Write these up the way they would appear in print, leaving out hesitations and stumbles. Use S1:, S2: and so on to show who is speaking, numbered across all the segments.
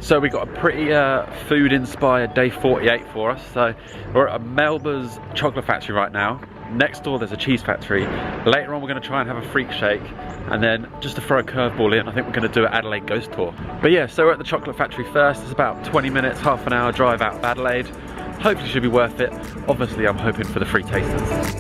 S1: So we got a pretty food-inspired day 48 for us. So we're at a Melba's chocolate factory right now. Next door there's a cheese factory. Later on we're going to try and have a freak shake. And then just to throw a curveball in, I think we're going to do an Adelaide ghost tour. But yeah, so we're at the chocolate factory first. It's about 20 minutes, half an hour drive out of Adelaide. Hopefully it should be worth it. Obviously I'm hoping for the free tasters.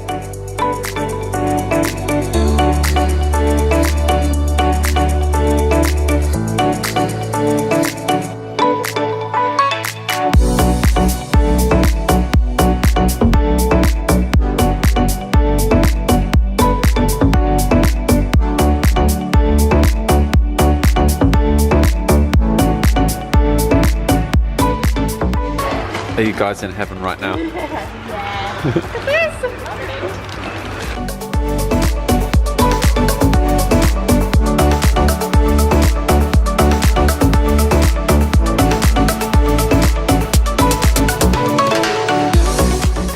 S1: Are you guys in heaven right now?
S2: Yeah.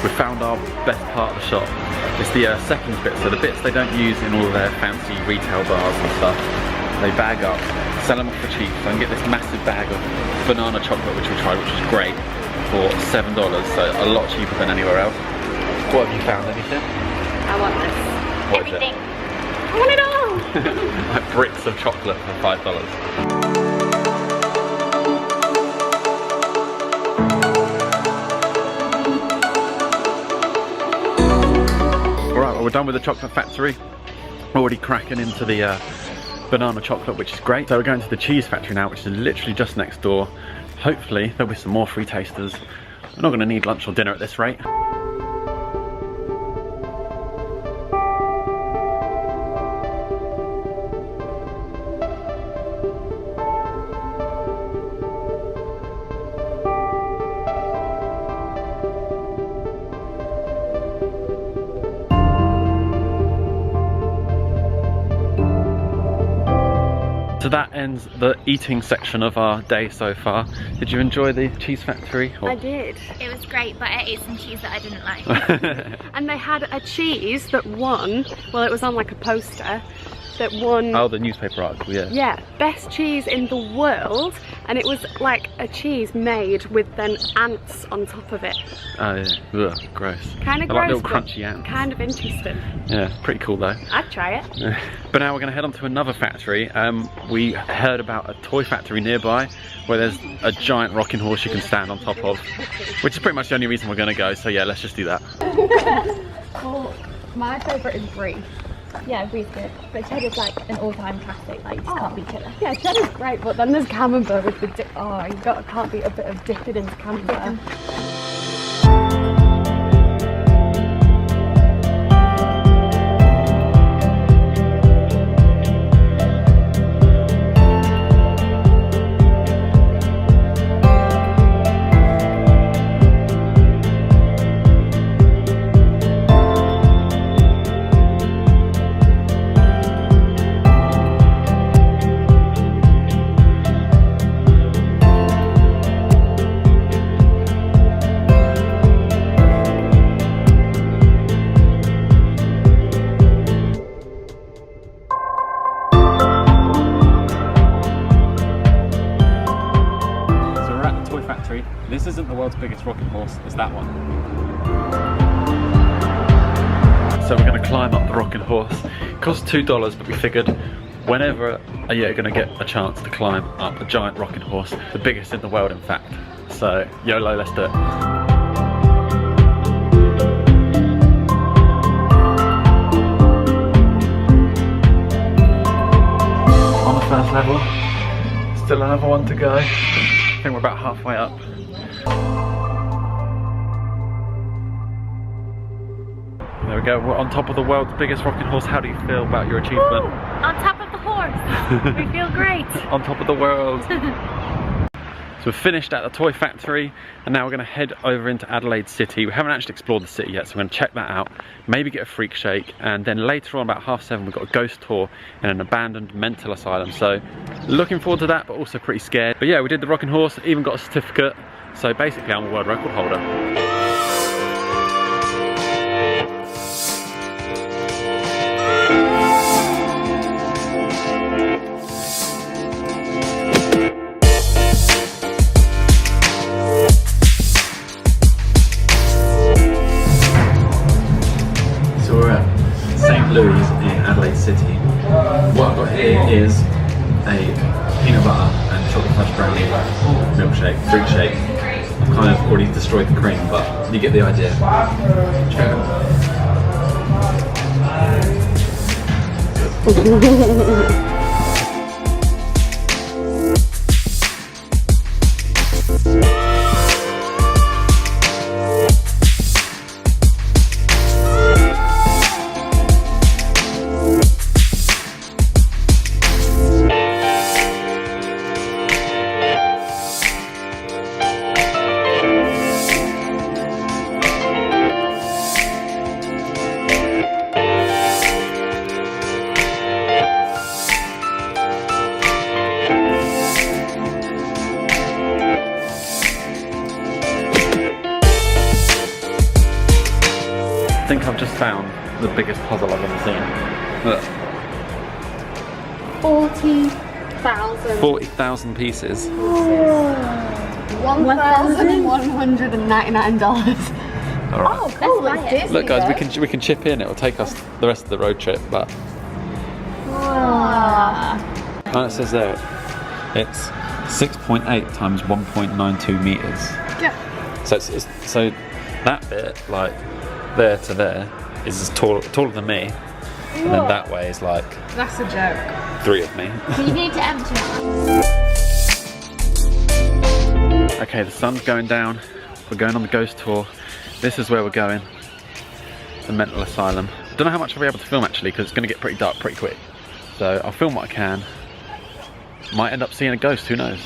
S1: We found our best part of the shop. It's the second bit, so the bits they don't use in all of their fancy retail bars and stuff. They bag up, sell them off for cheap. So I can get this massive bag of banana chocolate, which we tried, which was great, for $7, so a lot cheaper than anywhere else. What have you found? Anything?
S2: I want this.
S1: What
S2: Everything.
S1: is it?
S2: I want it all.
S1: Like bricks of chocolate for $5. Alright, well we're done with the chocolate factory. We're already cracking into the banana chocolate, which is great. So we're going to the cheese factory now, which is literally just next door. Hopefully there'll be some more free tasters. We're not going to need lunch or dinner at this rate. So that ends the eating section of our day so far. Did you enjoy the cheese factory? Or?
S2: I did.
S3: It was great, but I ate some cheese that I didn't like.
S2: And they had a cheese that won, well it was on like a poster, that won...
S1: Oh, the newspaper article, yeah.
S2: Yeah, best cheese in the world, and it was like a cheese made with then ants on top of it.
S1: Oh yeah, ugh, gross.
S2: Kind of
S1: I
S2: gross,
S1: like little
S2: but
S1: crunchy ants.
S2: kind of interesting.
S1: Yeah, pretty cool though.
S2: I'd try it.
S1: But now we're going to head on to another factory. We heard about a toy factory nearby where there's a giant rocking horse you can stand on top of, which is pretty much the only reason we're going to go, so yeah, let's just do that.
S3: Well, my favourite is Brie. Yeah, Brie's good. But Cheddar's like an all-time classic, like you just can't beat Cheddar.
S2: Yeah, Cheddar's great, but then there's Camembert with the dip. Oh, you can't beat a bit of dipping into Camembert.
S1: This isn't the world's biggest rocking horse, it's that one. So we're going to climb up the rocking horse. It costs $2, but we figured whenever you're going to get a chance to climb up a giant rocking horse, the biggest in the world in fact. So YOLO, let's do it. On the first level, still another one to go. I think we're about halfway up. There we go, we're on top of the world's biggest rocking horse. How do you feel about your achievement?
S3: Woo! On top of the horse! We feel great!
S1: On top of the world! So we're finished at the toy factory and now we're going to head over into Adelaide City. We haven't actually explored the city yet, so we're going to check that out, maybe get a freak shake, and then later on about 7:30 we've got a ghost tour in an abandoned mental asylum. So looking forward to that, but also pretty scared. But yeah, we did the rocking horse, even got a certificate, so basically I'm a world record holder. is a peanut butter and chocolate fudge brownie milkshake, fruit shake. I've kind of already destroyed the cream, but you get the idea. Check it out. I think I've just found the biggest puzzle I've ever seen. Look.
S2: 40,000.
S1: 40,000 pieces.
S2: $1,199.
S1: Alright.
S3: Oh, cool. Let's Disney,
S1: Look guys, we can chip in, it will take us the rest of the road trip, but... Oh, it says there, it's 6.8 times 1.92 meters.
S2: Yeah.
S1: So so that bit, like there to there, is as taller than me, and then that way is like
S2: That's a joke.
S1: 3 of me.
S3: You need to empty it.
S1: Okay, the sun's going down. We're going on the ghost tour. This is where we're going. The mental asylum. I don't know how much I'll be able to film actually, because it's going to get pretty dark pretty quick. So I'll film what I can. Might end up seeing a ghost, who knows?